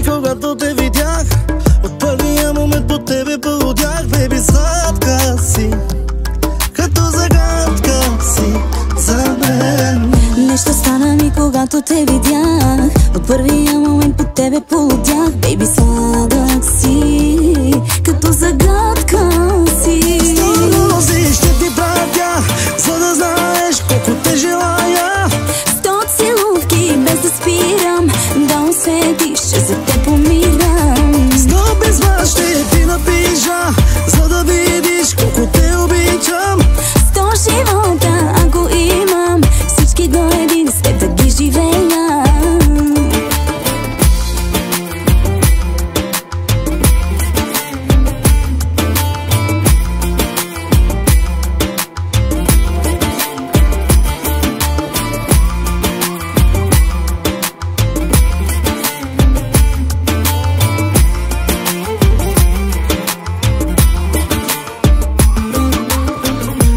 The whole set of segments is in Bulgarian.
когато те видях. От първия момент по тебе полудях. Беби, сладка си, като загадка си за мен. Нещо стана ми, когато те видях. От първия момент по тебе полудях. Бейби, сладък си, като загадка си. Сто рози ще ти пратя, за да знаеш колко те желая. 100 целувки без да спирам, да усетиш, че за те помирам. 100 писма ще ти напиша, за да видиш колко те обичам. 100 живота, ако имам, всички до един с теб да ги живея.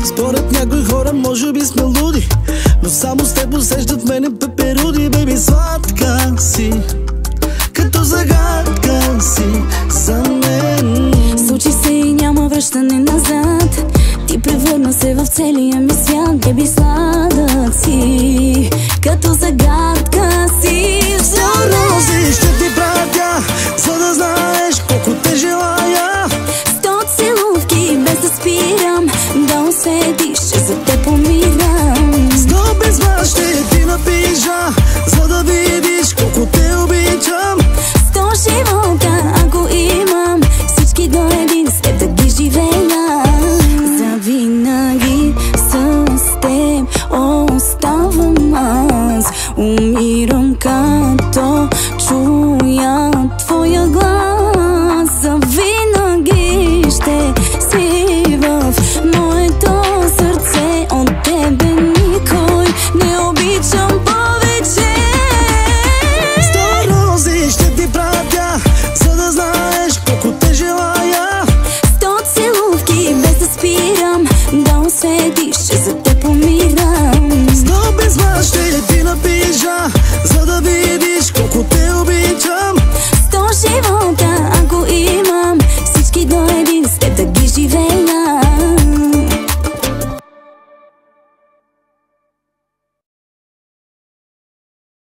Според някои хора може би сме луди, но само с теб усещат в мене пеперуди. Бейби, сладка си, като загадка си за мен. Случи се и няма връщане назад. Ти превърна се в целия ми свят. Бейби, сладък си, като загадка